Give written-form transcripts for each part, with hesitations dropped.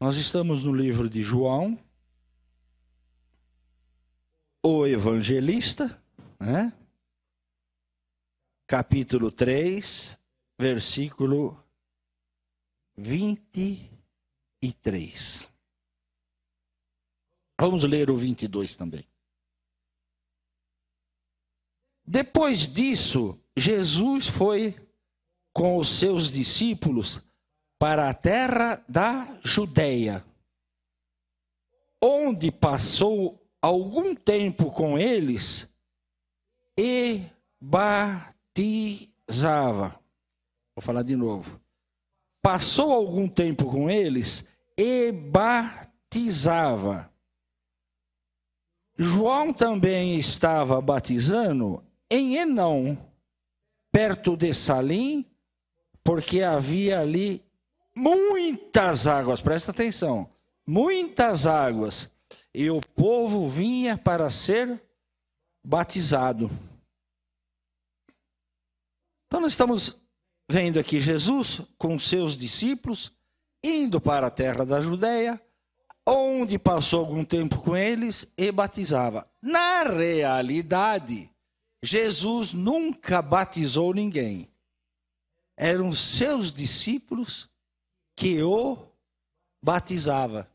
Nós estamos no livro de João, o evangelista, né? Capítulo 3, versículo 23. Vamos ler o 22 também. Depois disso, Jesus foi com os seus discípulos para a terra da Judeia, onde passou algum tempo com eles e batizava. Vou falar de novo. Passou algum tempo com eles e batizava. João também estava batizando em Enom, perto de Salim, porque havia ali muitas águas, presta atenção, muitas águas, e o povo vinha para ser batizado. Então nós estamos vendo aqui Jesus com seus discípulos, indo para a terra da Judeia, onde passou algum tempo com eles e batizava. Na realidade, Jesus nunca batizou ninguém. Eram seus discípulos que o batizava.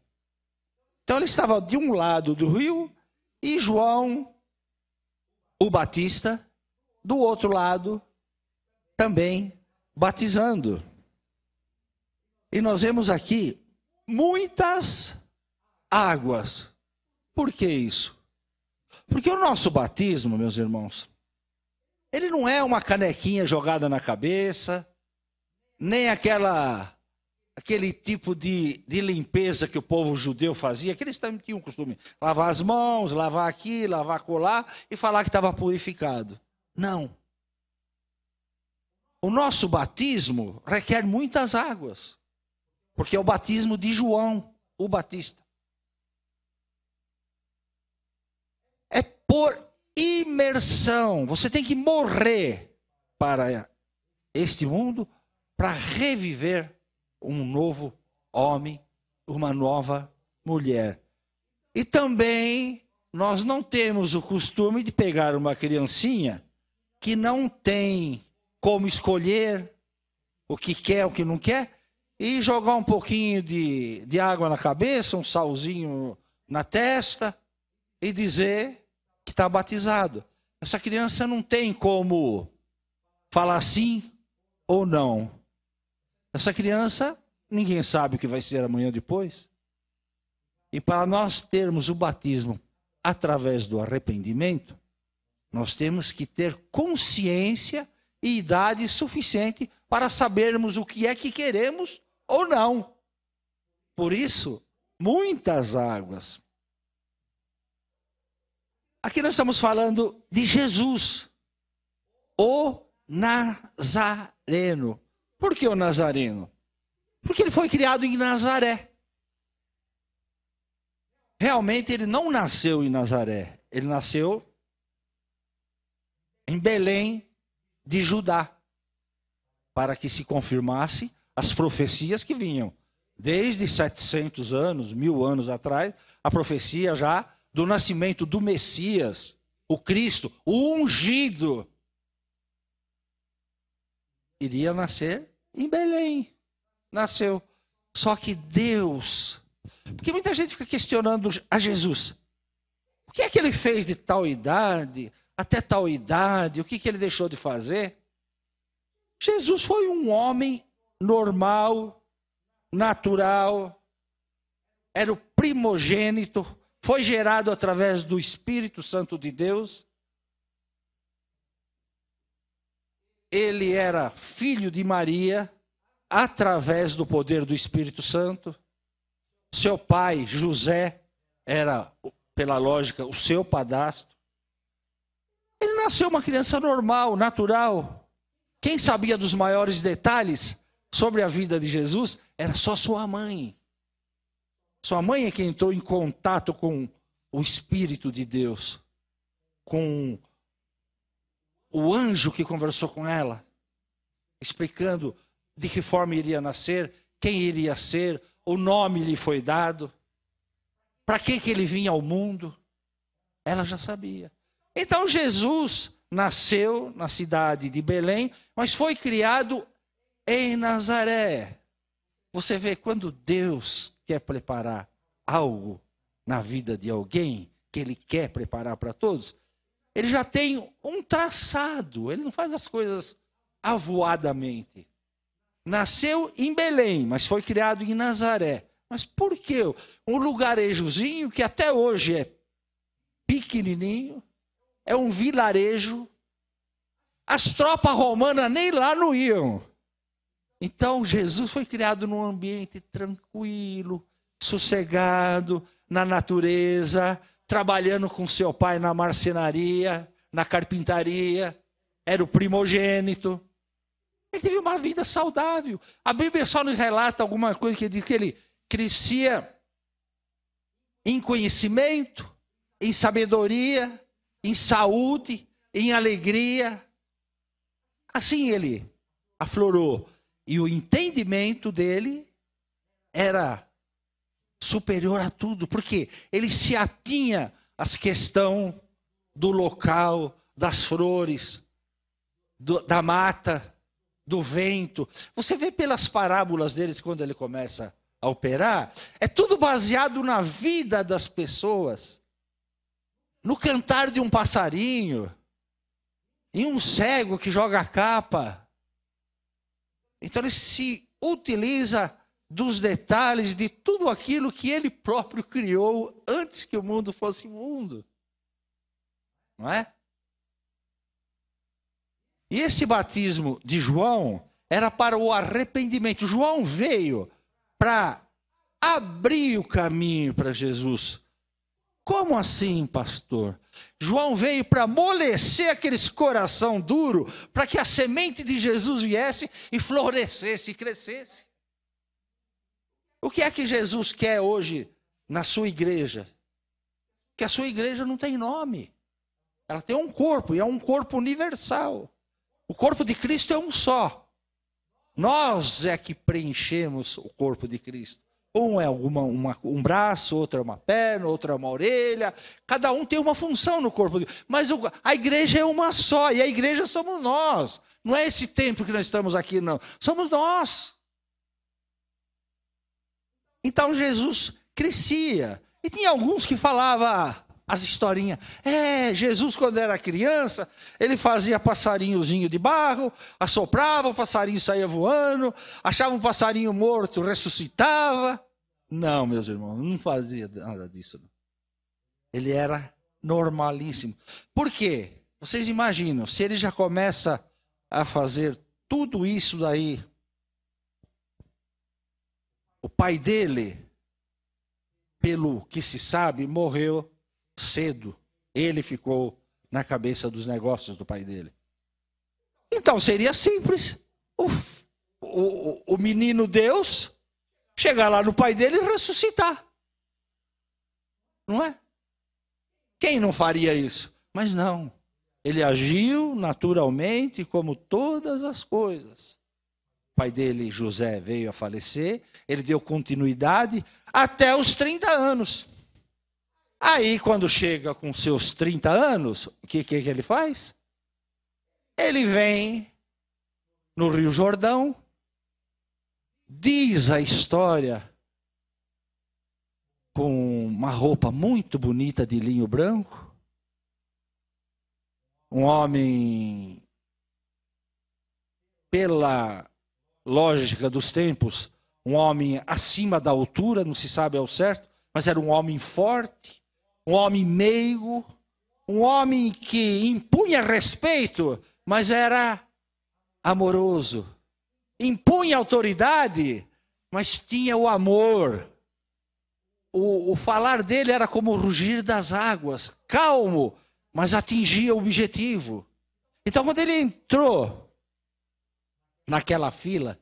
Então ele estava de um lado do rio e João, o Batista, do outro lado, também batizando. E nós vemos aqui muitas águas. Por que isso? Porque o nosso batismo, meus irmãos, ele não é uma canequinha jogada na cabeça, nem aquele tipo de limpeza que o povo judeu fazia, que eles também tinham o costume de lavar as mãos, lavar aqui, lavar acolá e falar que estava purificado. Não. O nosso batismo requer muitas águas, porque é o batismo de João, o Batista. É por imersão. Você tem que morrer para este mundo para reviver um novo homem, uma nova mulher. E também nós não temos o costume de pegar uma criancinha que não tem como escolher o que quer, o que não quer, e jogar um pouquinho de água na cabeça, um salzinho na testa, e dizer que está batizado. Essa criança não tem como falar sim ou não. Essa criança, ninguém sabe o que vai ser amanhã depois. E para nós termos o batismo através do arrependimento, nós temos que ter consciência e idade suficiente para sabermos o que é que queremos ou não. Por isso, muitas águas. Aqui nós estamos falando de Jesus, o Nazareno. Por que o Nazareno? Porque ele foi criado em Nazaré. Realmente ele não nasceu em Nazaré. Ele nasceu em Belém de Judá, para que se confirmasse as profecias que vinham. Desde 700 anos, 1000 anos atrás, a profecia já do nascimento do Messias, o Cristo, o ungido, iria nascer em Belém. Nasceu. Só que Deus, porque muita gente fica questionando a Jesus. O que é que ele fez de tal idade, até tal idade, o que ele deixou de fazer? Jesus foi um homem normal, natural, era o primogênito, foi gerado através do Espírito Santo de Deus. Ele era filho de Maria, através do poder do Espírito Santo. Seu pai, José, era, pela lógica, o seu padrasto. Ele nasceu uma criança normal, natural. Quem sabia dos maiores detalhes sobre a vida de Jesus era só sua mãe. Sua mãe é quem entrou em contato com o Espírito de Deus, com o anjo que conversou com ela, explicando de que forma iria nascer, quem iria ser, o nome lhe foi dado, para que ele vinha ao mundo. Ela já sabia. Então Jesus nasceu na cidade de Belém, mas foi criado em Nazaré. Você vê, quando Deus quer preparar algo na vida de alguém, que Ele quer preparar para todos, Ele já tem um traçado, Ele não faz as coisas avoadamente. Nasceu em Belém, mas foi criado em Nazaré. Mas por quê? Um lugarejozinho que até hoje é pequenininho, é um vilarejo. As tropas romanas nem lá não iam. Então Jesus foi criado num ambiente tranquilo, sossegado, na natureza, trabalhando com seu pai na marcenaria, na carpintaria, era o primogênito. Ele teve uma vida saudável. A Bíblia só nos relata alguma coisa que diz que ele crescia em conhecimento, em sabedoria, em saúde, em alegria. Assim ele aflorou. E o entendimento dele era superior a tudo, porque ele se atinha às questões do local, das flores, da mata, do vento. Você vê pelas parábolas deles, quando ele começa a operar, é tudo baseado na vida das pessoas, no cantar de um passarinho, em um cego que joga a capa. Então ele se utiliza dos detalhes de tudo aquilo que ele próprio criou antes que o mundo fosse mundo. Não é? E esse batismo de João era para o arrependimento. João veio para abrir o caminho para Jesus. Como assim, pastor? João veio para amolecer aqueles coração duro, para que a semente de Jesus viesse e florescesse e crescesse. O que é que Jesus quer hoje na sua igreja? Que a sua igreja não tem nome. Ela tem um corpo, e é um corpo universal. O corpo de Cristo é um só. Nós é que preenchemos o corpo de Cristo. Um é um braço, outro é uma perna, outro é uma orelha. Cada um tem uma função no corpo. Mas a igreja é uma só. E a igreja somos nós. Não é esse templo que nós estamos aqui, não. Somos nós. Então Jesus crescia. E tinha alguns que falavam as historinhas. Jesus quando era criança, ele fazia passarinhozinho de barro, assoprava, o passarinho saía voando, achava um passarinho morto, ressuscitava. Não, meus irmãos, não fazia nada disso. Não. Ele era normalíssimo. Por quê? Vocês imaginam, se ele já começa a fazer tudo isso daí, o pai dele, pelo que se sabe, morreu cedo. Ele ficou na cabeça dos negócios do pai dele. Então seria simples. O menino Deus chegar lá no pai dele e ressuscitar. Não é? Quem não faria isso? Mas não. Ele agiu naturalmente como todas as coisas. O pai dele, José, veio a falecer. Ele deu continuidade até os 30 anos. Aí, quando chega com seus 30 anos, o que ele faz? Ele vem no Rio Jordão, diz a história, com uma roupa muito bonita de linho branco, um homem, pela lógica dos tempos, um homem acima da altura, não se sabe ao certo, mas era um homem forte, um homem meigo, um homem que impunha respeito, mas era amoroso. Impunha autoridade, mas tinha o amor. O falar dele era como o rugir das águas, calmo, mas atingia o objetivo. Então, quando ele entrou naquela fila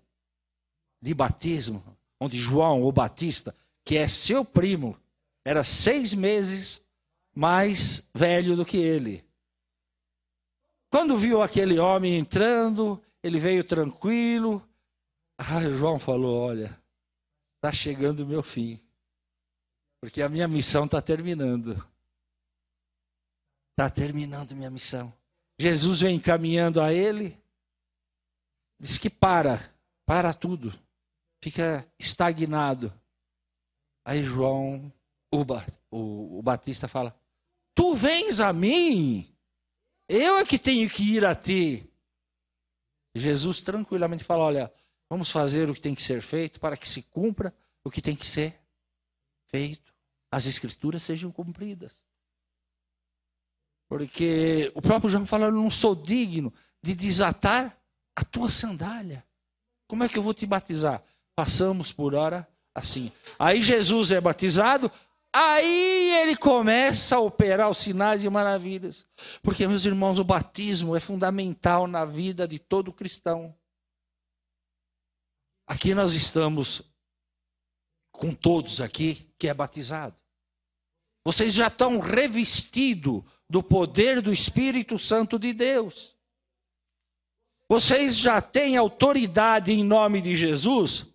de batismo, onde João, o Batista, que é seu primo, era 6 meses mais velho do que ele. Quando viu aquele homem entrando, ele veio tranquilo. João falou, olha, está chegando o meu fim. Porque a minha missão está terminando. Está terminando minha missão. Jesus vem caminhando a ele, diz que para tudo, fica estagnado. Aí João, o Batista fala, tu vens a mim, eu é que tenho que ir a ti. Jesus tranquilamente fala, olha, vamos fazer o que tem que ser feito para que se cumpra o que tem que ser feito. As escrituras sejam cumpridas. Porque o próprio João fala, eu não sou digno de desatar a tua sandália. Como é que eu vou te batizar? Passamos por hora assim. Aí Jesus é batizado, aí ele começa a operar os sinais e maravilhas. Porque, meus irmãos, o batismo é fundamental na vida de todo cristão. Aqui nós estamos com todos aqui que é batizado. Vocês já estão revestidos do poder do Espírito Santo de Deus. Vocês já têm autoridade em nome de Jesus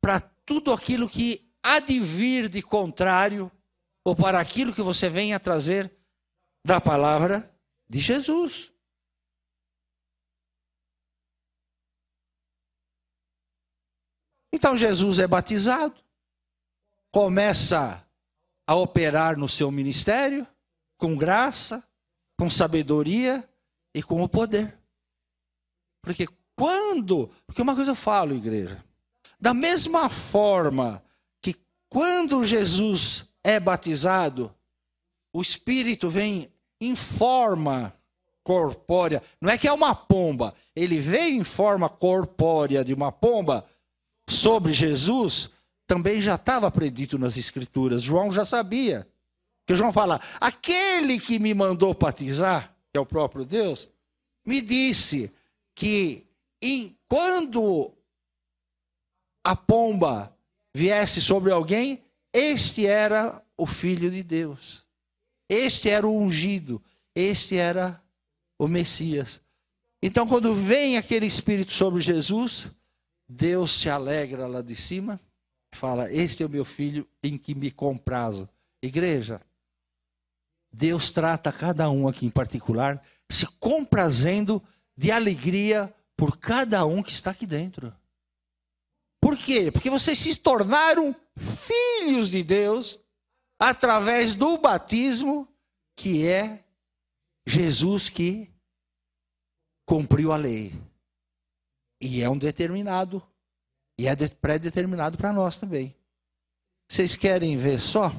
para tudo aquilo que há de vir de contrário ou para aquilo que você venha trazer da palavra de Jesus. Então Jesus é batizado, começa a operar no seu ministério, com graça, com sabedoria e com o poder. Porque uma coisa eu falo, igreja, da mesma forma que quando Jesus é batizado, o Espírito vem em forma corpórea, não é que é uma pomba, ele veio em forma corpórea de uma pomba sobre Jesus, também já estava predito nas Escrituras, João já sabia. Porque João fala, aquele que me mandou batizar, que é o próprio Deus, me disse que quando a pomba viesse sobre alguém, este era o Filho de Deus. Este era o ungido. Este era o Messias. Então, quando vem aquele Espírito sobre Jesus, Deus se alegra lá de cima e fala, este é o meu Filho em que me comprazo. Igreja, Deus trata cada um aqui em particular, se comprazendo de alegria por cada um que está aqui dentro. Por quê? Porque vocês se tornaram filhos de Deus através do batismo, que é Jesus que cumpriu a lei. E é um determinado, e é pré-determinado para nós também. Vocês querem ver só?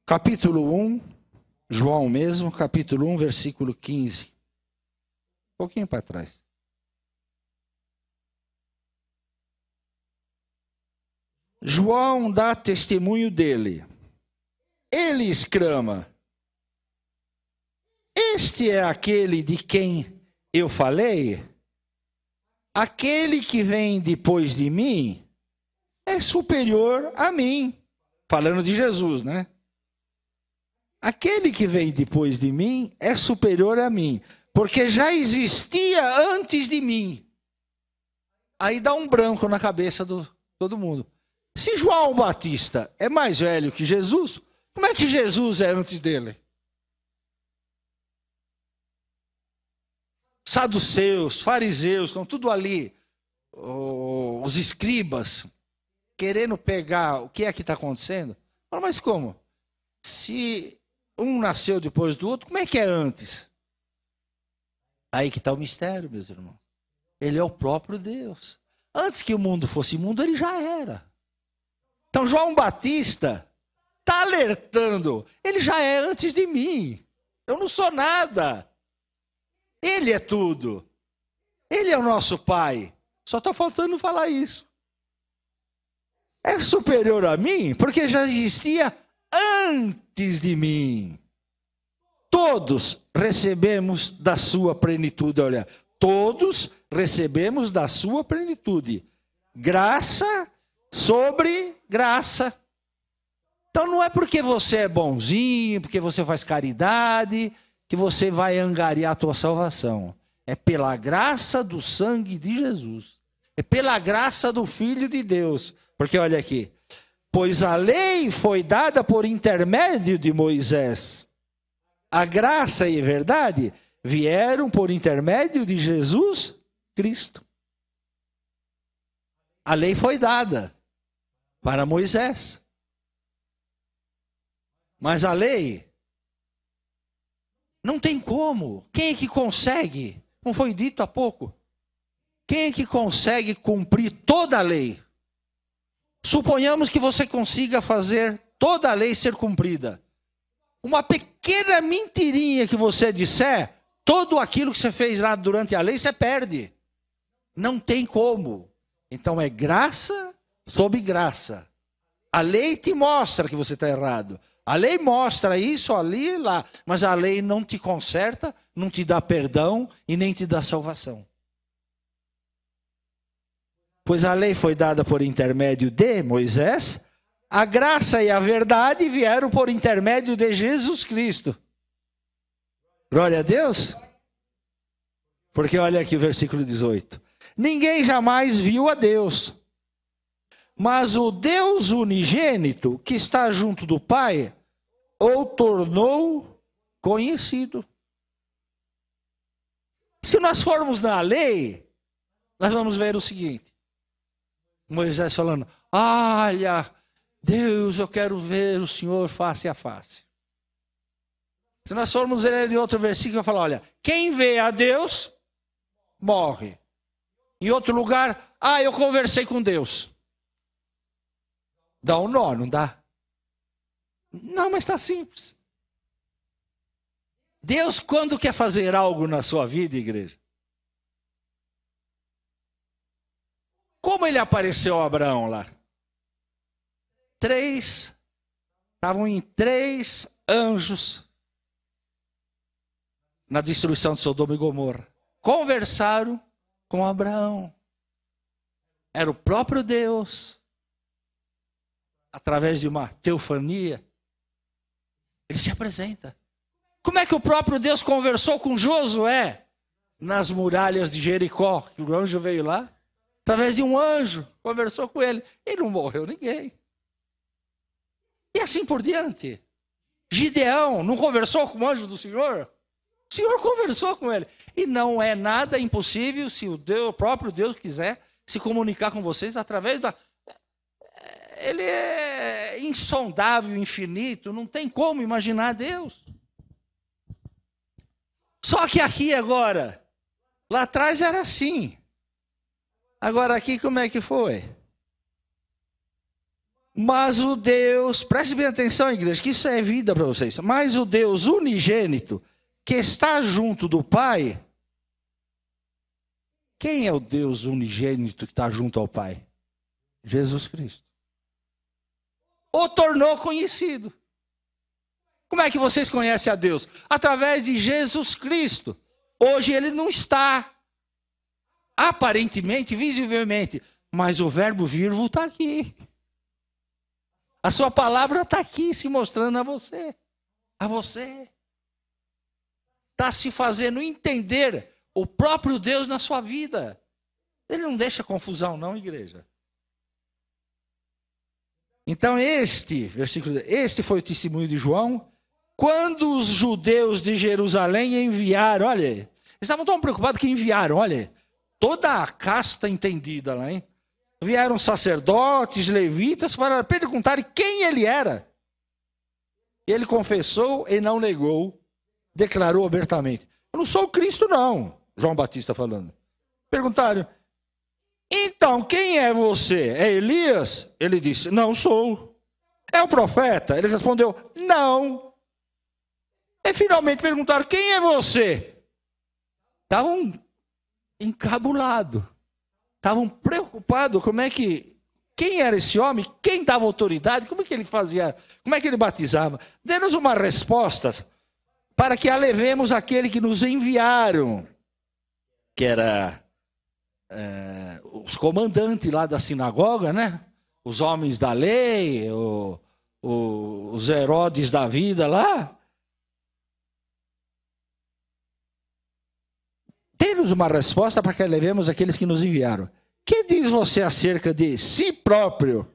Capítulo 1, João mesmo, capítulo 1, versículo 15. Um pouquinho para trás. João dá testemunho dele. Ele exclama, este é aquele de quem eu falei? Aquele que vem depois de mim é superior a mim. Falando de Jesus, né? Aquele que vem depois de mim é superior a mim, porque já existia antes de mim. Aí dá um branco na cabeça de todo mundo. Se João Batista é mais velho que Jesus, como é que Jesus é antes dele? Saduceus, fariseus, estão tudo ali, os escribas, querendo pegar o que é que está acontecendo. Mas como? Se um nasceu depois do outro, como é que é antes? Aí que está o mistério, meus irmãos. Ele é o próprio Deus. Antes que o mundo fosse mundo, ele já era. Então João Batista está alertando, ele já é antes de mim. Eu não sou nada. Ele é tudo. Ele é o nosso Pai. Só está faltando falar isso. É superior a mim, porque já existia antes de mim. Todos recebemos da sua plenitude. Olha, todos recebemos da sua plenitude. Graça sobre graça. Então não é porque você é bonzinho, porque você faz caridade, que você vai angariar a tua salvação. É pela graça do sangue de Jesus. É pela graça do Filho de Deus. Porque olha aqui. Pois a lei foi dada por intermédio de Moisés. A graça e a verdade vieram por intermédio de Jesus Cristo. A lei foi dada para Moisés. Mas a lei não tem como. Quem é que consegue? Como foi dito há pouco. Quem é que consegue cumprir toda a lei? Suponhamos que você consiga fazer toda a lei ser cumprida. Uma pequena mentirinha que você disser, tudo aquilo que você fez lá durante a lei, você perde. Não tem como. Então é graça sobre graça. A lei te mostra que você está errado. A lei mostra isso, ali e lá. Mas a lei não te conserta, não te dá perdão e nem te dá salvação. Pois a lei foi dada por intermédio de Moisés, a graça e a verdade vieram por intermédio de Jesus Cristo. Glória a Deus. Porque olha aqui o versículo 18. Ninguém jamais viu a Deus, mas o Deus unigênito que está junto do Pai o tornou conhecido. Se nós formos na lei, nós vamos ver o seguinte. Moisés falando, olha, Deus, eu quero ver o Senhor face a face. Se nós formos ler em outro versículo, eu falo, olha, quem vê a Deus, morre. Em outro lugar, eu conversei com Deus. Dá um nó, não dá? Não, mas está simples. Deus, quando quer fazer algo na sua vida, igreja, como ele apareceu a Abraão lá? Estavam em 3 anjos na destruição de Sodoma e Gomorra. Conversaram com Abraão. Era o próprio Deus. Através de uma teofania, ele se apresenta. Como é que o próprio Deus conversou com Josué nas muralhas de Jericó? Que o anjo veio lá. Através de um anjo, conversou com ele. E não morreu ninguém. E assim por diante. Gideão não conversou com o anjo do Senhor? O Senhor conversou com ele. E não é nada impossível se o próprio Deus quiser se comunicar com vocês através da... Ele é insondável, infinito. Não tem como imaginar Deus. Só que aqui agora, lá atrás era assim. Agora aqui como é que foi? Mas o Deus, preste bem atenção, igreja, que isso é vida para vocês. Mas o Deus unigênito, que está junto do Pai. Quem é o Deus unigênito que está junto ao Pai? Jesus Cristo. O tornou conhecido. Como é que vocês conhecem a Deus? Através de Jesus Cristo. Hoje ele não está. Aparentemente, visivelmente. Mas o verbo vivo está aqui. A sua palavra está aqui se mostrando a você. A você. Está se fazendo entender o próprio Deus na sua vida. Ele não deixa confusão não, igreja. Então este foi o testemunho de João. Quando os judeus de Jerusalém enviaram, olha, eles estavam tão preocupados que enviaram, olha, toda a casta entendida lá, hein? Vieram sacerdotes, levitas, para perguntarem quem ele era. Ele confessou e não negou, declarou abertamente. Eu não sou o Cristo não, João Batista falando. Perguntaram, então quem é você? É Elias? Ele disse, não sou. É o profeta? Ele respondeu, não. E finalmente perguntaram, quem é você? Estavam encabulados. Estavam preocupados, quem era esse homem? Quem dava autoridade? Como é que ele fazia? Como é que ele batizava? Dê-nos uma resposta para que alevemos aquele que nos enviaram, que era os comandantes lá da sinagoga, né? Os homens da lei, os Herodes da vida lá. Dê-nos uma resposta para que alevemos aqueles que nos enviaram. que diz você acerca de si próprio?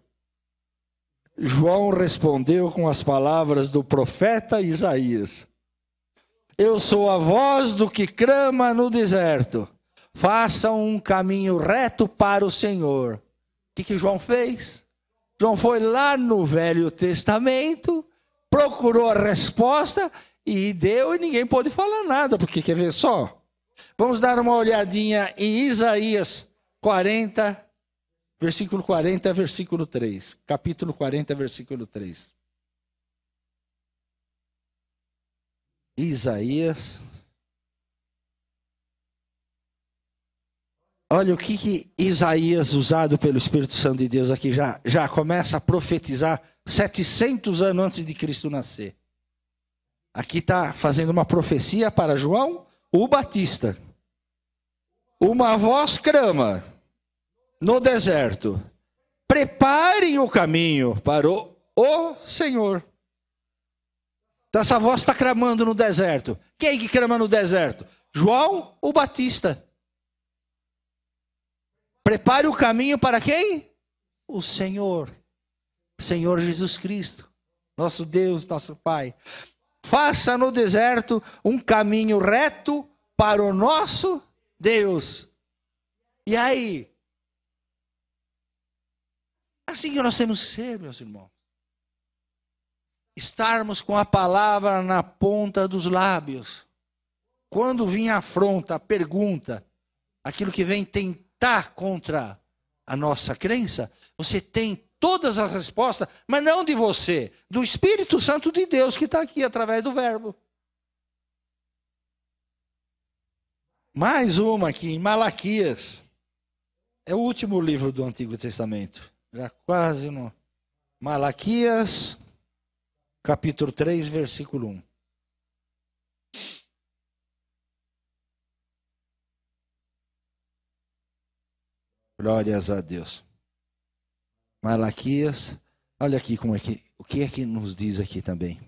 João respondeu com as palavras do profeta Isaías: eu sou a voz do que clama no deserto, façam um caminho reto para o Senhor. O que João fez? João foi lá no Velho Testamento, procurou a resposta e deu, e ninguém pôde falar nada, porque quer ver só? Vamos dar uma olhadinha em Isaías 40, versículo 40, versículo 3. Capítulo 40, versículo 3. Isaías. Olha o que Isaías, usado pelo Espírito Santo de Deus aqui, já começa a profetizar 700 anos antes de Cristo nascer. Aqui está fazendo uma profecia para João o Batista. Uma voz clama no deserto: preparem o caminho para o Senhor. Então essa voz está clamando no deserto. Quem que clama no deserto? João o Batista. Prepare o caminho para quem? O Senhor. Senhor Jesus Cristo. Nosso Deus, nosso Pai. Faça no deserto um caminho reto para o nosso Deus. E aí? Assim que nós temos que ser, meus irmãos. Estarmos com a palavra na ponta dos lábios. Quando vir a afronta, a pergunta, aquilo que vem tentar contra a nossa crença, você tem todas as respostas, mas não de você, do Espírito Santo de Deus que está aqui através do verbo. Mais uma aqui em Malaquias. É o último livro do Antigo Testamento. Já quase no Malaquias, capítulo 3, versículo 1. Glórias a Deus. Malaquias, olha aqui como é que, o que é que nos diz aqui também.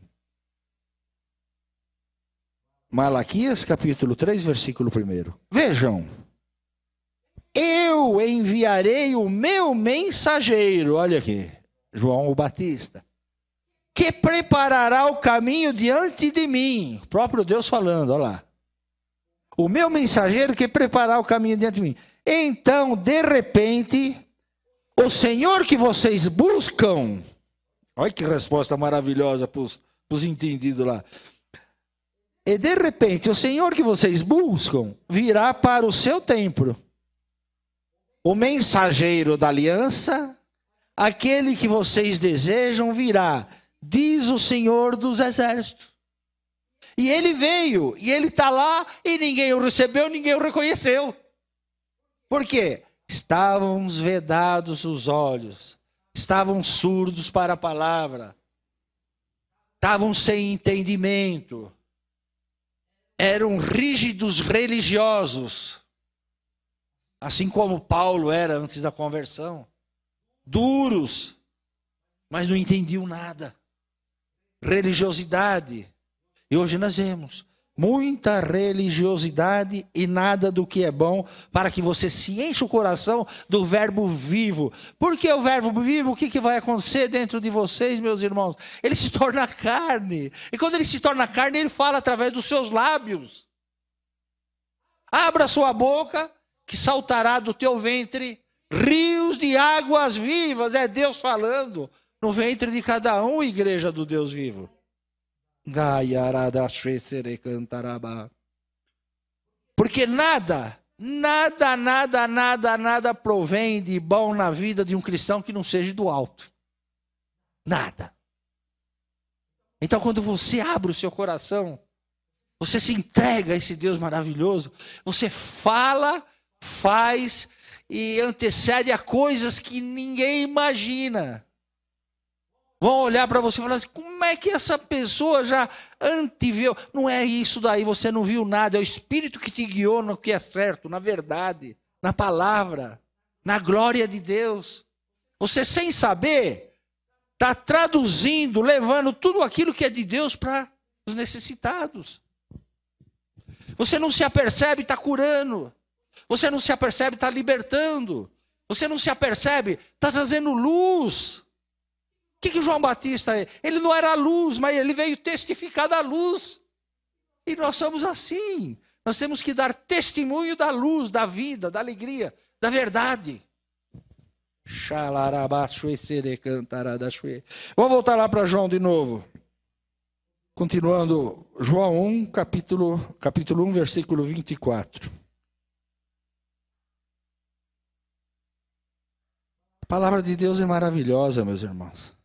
Malaquias, capítulo 3, versículo 1. Vejam, eu enviarei o meu mensageiro, olha aqui, João o Batista, que preparará o caminho diante de mim. O próprio Deus falando, olha lá. O meu mensageiro que preparará o caminho diante de mim. Então, de repente, o Senhor que vocês buscam, olha que resposta maravilhosa para os entendidos lá. E de repente, o Senhor que vocês buscam virá para o seu templo. O mensageiro da aliança, aquele que vocês desejam virá, diz o Senhor dos exércitos. E ele veio, e ele está lá, e ninguém o recebeu, ninguém o reconheceu. Por quê? Estavam vedados os olhos, estavam surdos para a palavra, estavam sem entendimento, eram rígidos religiosos, assim como Paulo era antes da conversão, duros, mas não entendiam nada, religiosidade. E hoje nós vemos muita religiosidade e nada do que é bom, para que você se enche o coração do verbo vivo. Porque o verbo vivo, o que vai acontecer dentro de vocês, meus irmãos? Ele se torna carne. E quando ele se torna carne, ele fala através dos seus lábios. Abra sua boca, que saltará do teu ventre rios de águas vivas. É Deus falando no ventre de cada um, igreja do Deus vivo. Porque nada provém de bom na vida de um cristão que não seja do alto. Nada. Então, quando você abre o seu coração, você se entrega a esse Deus maravilhoso, você fala, faz e antecede a coisas que ninguém imagina. Vão olhar para você e falar assim, como é que essa pessoa já anteviu? Não é isso daí, você não viu nada, é o Espírito que te guiou no que é certo, na verdade, na palavra, na glória de Deus. Você sem saber, está traduzindo, levando tudo aquilo que é de Deus para os necessitados. Você não se apercebe, está curando. Você não se apercebe, está libertando. Você não se apercebe, está trazendo luz. O que João Batista é? Ele não era a luz, mas ele veio testificar da luz. E nós somos assim. Nós temos que dar testemunho da luz, da vida, da alegria, da verdade. Vamos voltar lá para João de novo. Continuando, João 1, capítulo 1, versículo 24. A palavra de Deus é maravilhosa, meus irmãos.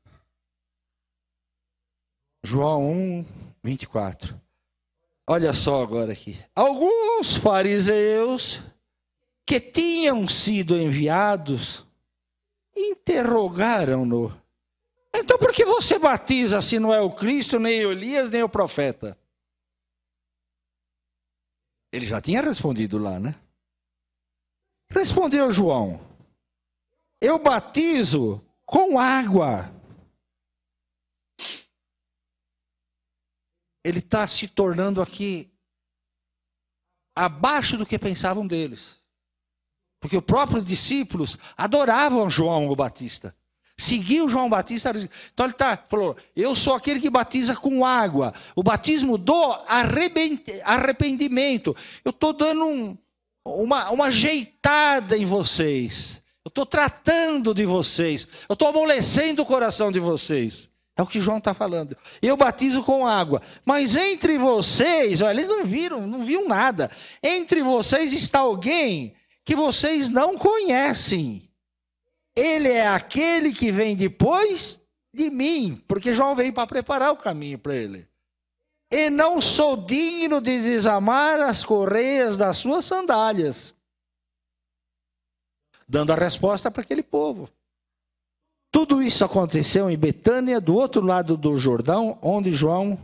João 1, 24. Olha só agora aqui. Alguns fariseus que tinham sido enviados interrogaram-no. Então por que você batiza se não é o Cristo, nem Elias, nem o profeta? Ele já tinha respondido lá, né? Respondeu João: eu batizo com água. Ele está se tornando aqui abaixo do que pensavam deles. Porque os próprios discípulos adoravam João o Batista. Seguiam João Batista. Então ele falou, eu sou aquele que batiza com água. O batismo do arrependimento. Eu estou dando uma ajeitada em vocês. Eu estou tratando de vocês. Eu estou amolecendo o coração de vocês. É o que João está falando. Eu batizo com água. Mas entre vocês, olha, eles não viam nada. Entre vocês está alguém que vocês não conhecem. Ele é aquele que vem depois de mim. Porque João veio para preparar o caminho para ele. E não sou digno de desamar as correias das suas sandálias. Dando a resposta para aquele povo. Tudo isso aconteceu em Betânia, do outro lado do Jordão, onde João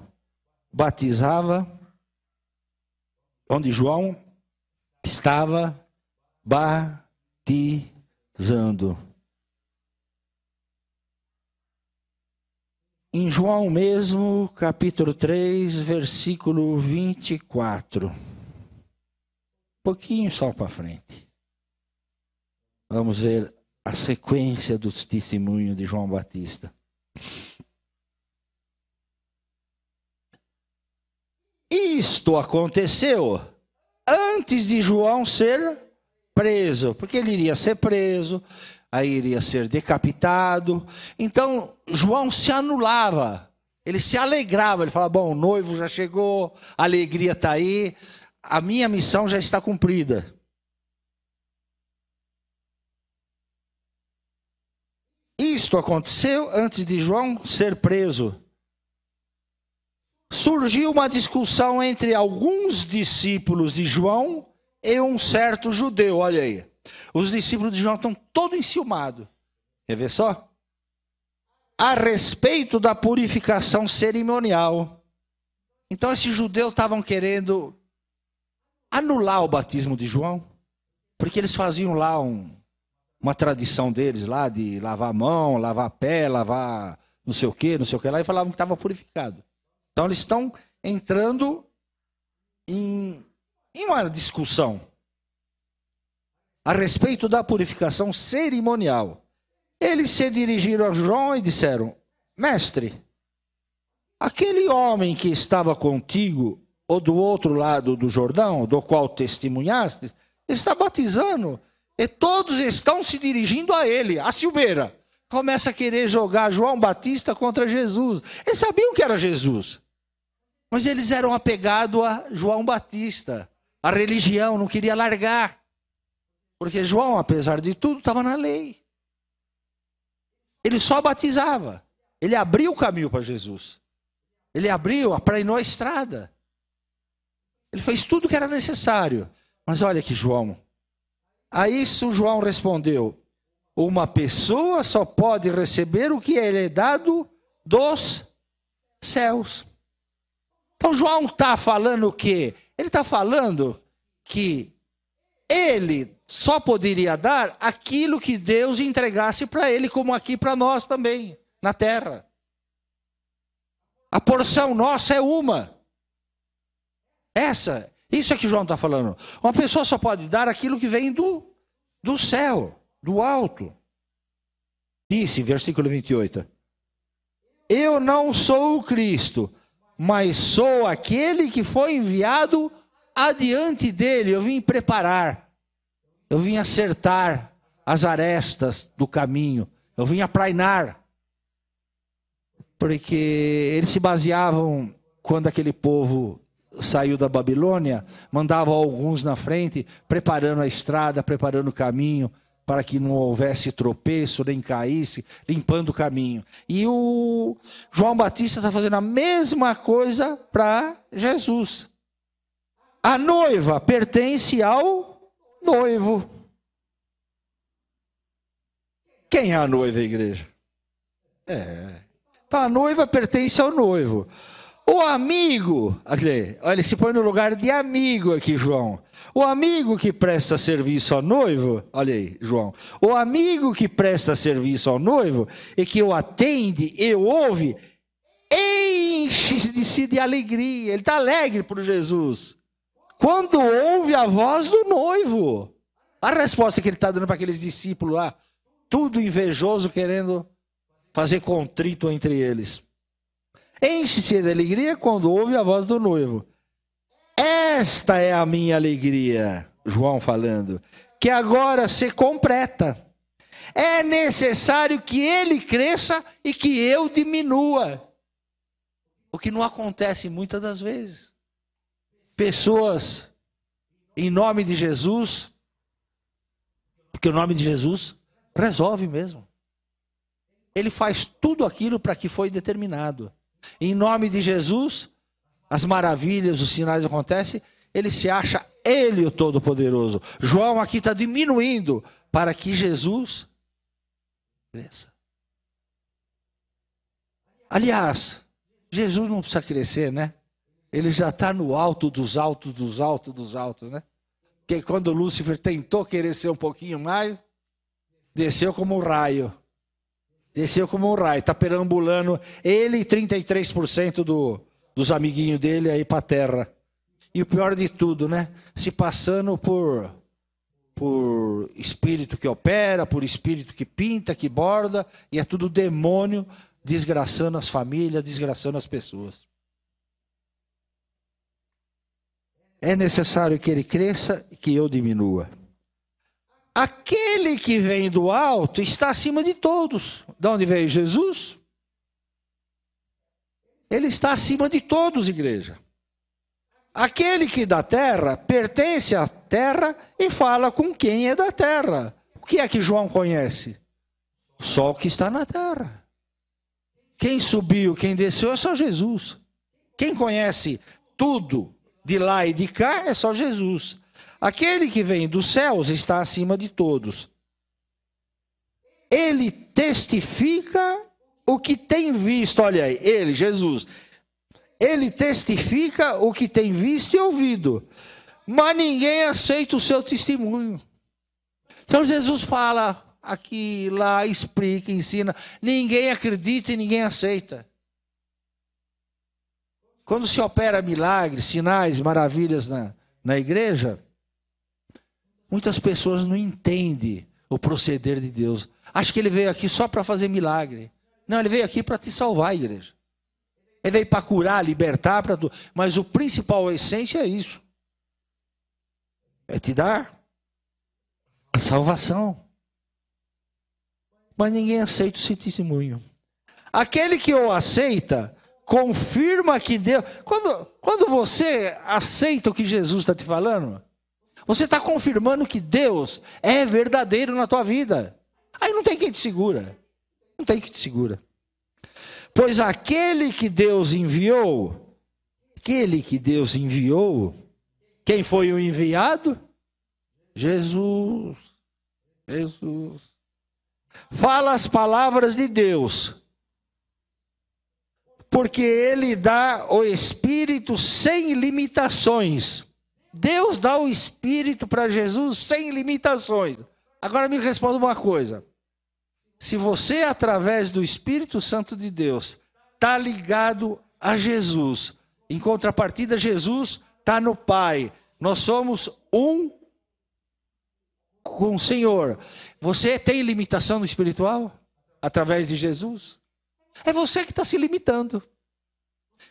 batizava, onde João estava batizando. Em João mesmo, capítulo 3, versículo 24. Um pouquinho só para frente. Vamos ver a sequência dos testemunhos de João Batista. Isto aconteceu antes de João ser preso, porque ele iria ser preso, aí iria ser decapitado. Então João se anulava, ele se alegrava, ele falava, bom, o noivo já chegou, a alegria está aí, a minha missão já está cumprida. Isto aconteceu antes de João ser preso. Surgiu uma discussão entre alguns discípulos de João e um certo judeu, olha aí. Os discípulos de João estão todos enciumados. Quer ver só? A respeito da purificação cerimonial. Então esses judeus estavam querendo anular o batismo de João, porque eles faziam lá uma tradição deles lá de lavar a mão, lavar a pé, lavar não sei o que lá, e falavam que estava purificado. Então eles estão entrando em uma discussão a respeito da purificação cerimonial. Eles se dirigiram a João e disseram, mestre, aquele homem que estava contigo, ou do outro lado do Jordão, do qual testemunhaste, está batizando. E todos estão se dirigindo a ele, a Silveira. Começa a querer jogar João Batista contra Jesus. Eles sabiam que era Jesus. Mas eles eram apegados a João Batista. A religião não queria largar. Porque João, apesar de tudo, estava na lei. Ele só batizava. Ele abriu o caminho para Jesus. Ele aplainou a estrada. Ele fez tudo o que era necessário. Mas olha que João... A isso João respondeu, uma pessoa só pode receber o que lhe é dado dos céus. Então João está falando o quê? Ele está falando que ele só poderia dar aquilo que Deus entregasse para ele, como aqui para nós também, na terra. A porção nossa é uma. Isso é que João está falando. Uma pessoa só pode dar aquilo que vem do céu. do alto. Disse, versículo 28, eu não sou o Cristo, mas sou aquele que foi enviado adiante dele. Eu vim preparar, eu vim acertar as arestas do caminho, eu vim aprainar. Porque eles se baseavam, quando aquele povo saiu da Babilônia, mandavam alguns na frente, preparando a estrada, preparando o caminho, para que não houvesse tropeço, nem caísse, limpando o caminho. E o João Batista está fazendo a mesma coisa para Jesus. A noiva pertence ao noivo. Quem é a noiva, igreja? Então a noiva pertence ao noivo. O amigo, olha, ele se põe no lugar de amigo aqui, João. O amigo que presta serviço ao noivo, olha aí, João. O amigo que presta serviço ao noivo e que o atende e o ouve, enche-se de alegria. Ele está alegre por Jesus. Quando ouve a voz do noivo. A resposta que ele está dando para aqueles discípulos lá, tudo invejoso, querendo fazer contrito entre eles. Enche-se de alegria quando ouve a voz do noivo. Esta é a minha alegria, João falando, que agora se completa. É necessário que ele cresça e que eu diminua. O que não acontece muitas das vezes. Pessoas, em nome de Jesus, porque o nome de Jesus resolve mesmo. Ele faz tudo aquilo para que foi determinado. Em nome de Jesus, as maravilhas, os sinais acontecem, ele se acha ele o Todo-Poderoso. João aqui está diminuindo para que Jesus cresça. Aliás, Jesus não precisa crescer, né? Ele já está no alto dos altos, dos altos, dos altos, né? Porque quando Lúcifer tentou querer ser um pouquinho mais, desceu como um raio. Desceu como um raio, está perambulando ele e 33% dos amiguinhos dele aí para a terra. E o pior de tudo, né? Se passando por espírito que opera, por espírito que pinta, que borda, e é tudo demônio desgraçando as famílias, desgraçando as pessoas. É necessário que ele cresça e que eu diminua. Aquele que vem do alto está acima de todos. De onde veio Jesus? Ele está acima de todos, igreja. Aquele que da terra pertence à terra e fala com quem é da terra. O que é que João conhece? Só o que está na terra. Quem subiu, quem desceu é só Jesus. Quem conhece tudo de lá e de cá é só Jesus. Aquele que vem dos céus está acima de todos. Ele testifica o que tem visto. Olha aí, ele, Jesus. Ele testifica o que tem visto e ouvido. Mas ninguém aceita o seu testemunho. Então Jesus fala aqui, lá, explica, ensina. Ninguém acredita e ninguém aceita. Quando se opera milagres, sinais, maravilhas na igreja, muitas pessoas não entendem o proceder de Deus. Acho que ele veio aqui só para fazer milagre. Não, ele veio aqui para te salvar, igreja. Ele veio para curar, libertar, para tudo. Mas o principal, a essência é isso. É te dar a salvação. Mas ninguém aceita esse testemunho. Aquele que o aceita, confirma que Deus... Quando você aceita o que Jesus está te falando, você está confirmando que Deus é verdadeiro na tua vida. Aí não tem quem te segura. Não tem quem te segura. Pois aquele que Deus enviou, quem foi o enviado? Jesus. Jesus. Fala as palavras de Deus. Porque ele dá o Espírito sem limitações. Deus dá o Espírito para Jesus sem limitações. Agora me responda uma coisa. Se você, através do Espírito Santo de Deus, está ligado a Jesus, em contrapartida, Jesus está no Pai. Nós somos um com o Senhor, você tem limitação no espiritual? Através de Jesus? É você que está se limitando.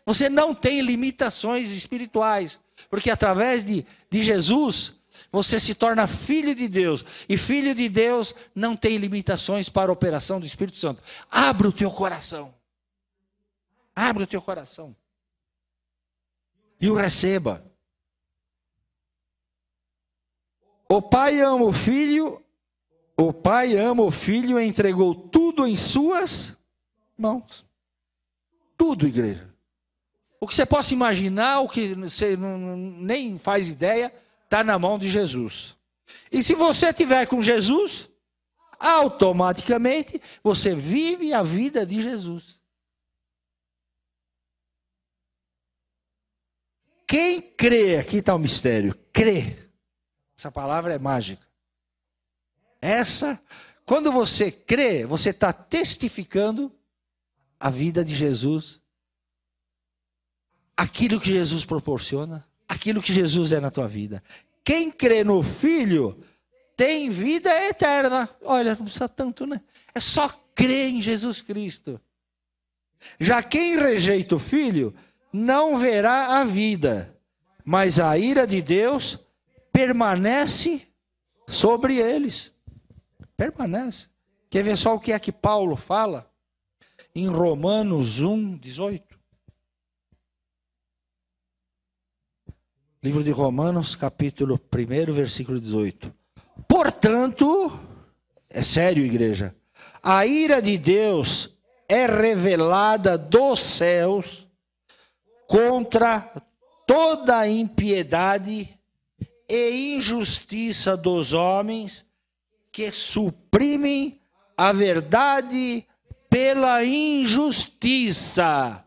Você não tem limitações espirituais. Porque através de Jesus, você se torna filho de Deus. E filho de Deus não tem limitações para a operação do Espírito Santo. Abra o teu coração. Abra o teu coração. E o receba. O Pai ama o Filho e entregou tudo em suas mãos. Tudo, igreja. O que você possa imaginar, o que você nem faz ideia, está na mão de Jesus. E se você estiver com Jesus, automaticamente você vive a vida de Jesus. Quem crê, aqui está o mistério, crê. Essa palavra é mágica. Quando você crê, você está testificando a vida de Jesus. Aquilo que Jesus proporciona, aquilo que Jesus é na tua vida. Quem crê no Filho tem vida eterna. Olha, não precisa tanto, né? É só crer em Jesus Cristo. Já quem rejeita o Filho não verá a vida, mas a ira de Deus permanece sobre eles. Permanece. Quer ver só o que é que Paulo fala? Em Romanos 1:18. Livro de Romanos, capítulo 1, versículo 18. Portanto, é sério, igreja, a ira de Deus é revelada dos céus contra toda a impiedade e injustiça dos homens que suprimem a verdade pela injustiça.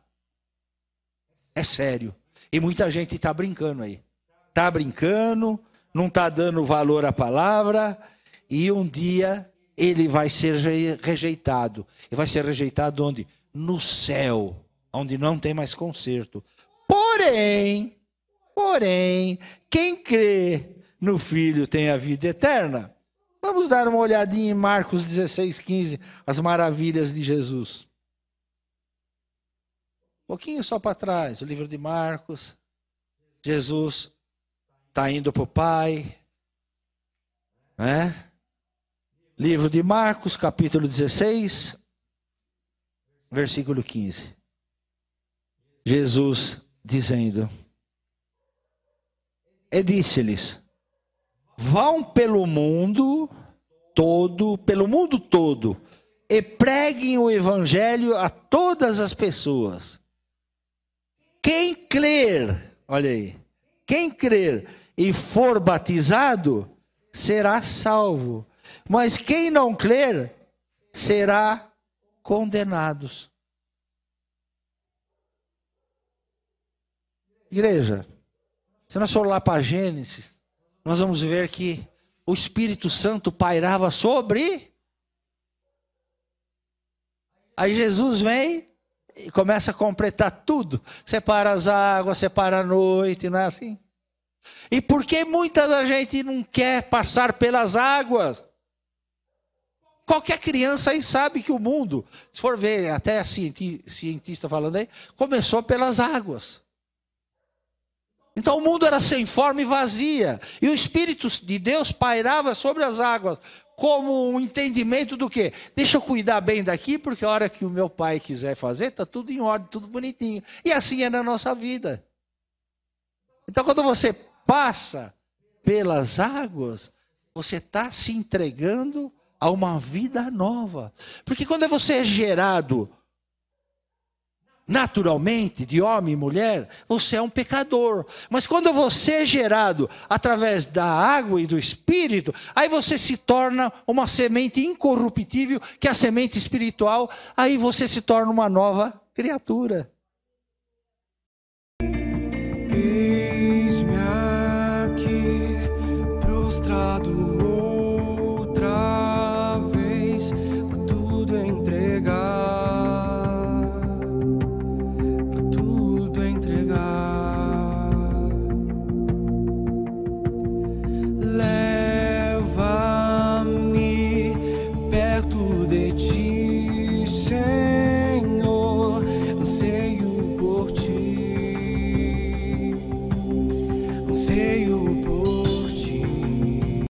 É sério. E muita gente está brincando aí. Está brincando, não está dando valor à palavra, e um dia ele vai ser rejeitado. E vai ser rejeitado onde? No céu, onde não tem mais conserto. Porém, quem crê no Filho tem a vida eterna. Vamos dar uma olhadinha em Marcos 16:15, as maravilhas de Jesus. Um pouquinho só para trás, o livro de Marcos. Jesus está indo para o Pai. Né? Livro de Marcos, capítulo 16, versículo 15. Jesus dizendo: e disse-lhes: vão pelo mundo todo, e preguem o evangelho a todas as pessoas. Quem crer, olha aí, quem crer e for batizado, será salvo. Mas quem não crer, será condenado. Igreja, se nós formos lá para Gênesis, nós vamos ver que o Espírito Santo pairava sobre. Aí Jesus vem e começa a completar tudo. Separa as águas, separa a noite, não é assim? E por que muita da gente não quer passar pelas águas? Qualquer criança aí sabe que o mundo, se for ver, até a cientista falando aí, começou pelas águas. Então o mundo era sem forma e vazia. E o Espírito de Deus pairava sobre as águas, como um entendimento do quê? Deixa eu cuidar bem daqui, porque a hora que o meu pai quiser fazer, está tudo em ordem, tudo bonitinho. E assim é na nossa vida. Então quando você passa pelas águas, você está se entregando a uma vida nova. Porque quando você é gerado naturalmente, de homem e mulher, você é um pecador. Mas quando você é gerado através da água e do Espírito, aí você se torna uma semente incorruptível, que é a semente espiritual, aí você se torna uma nova criatura. Eis-me aqui, prostrado outra vez, pra tudo entregar. Leva anseio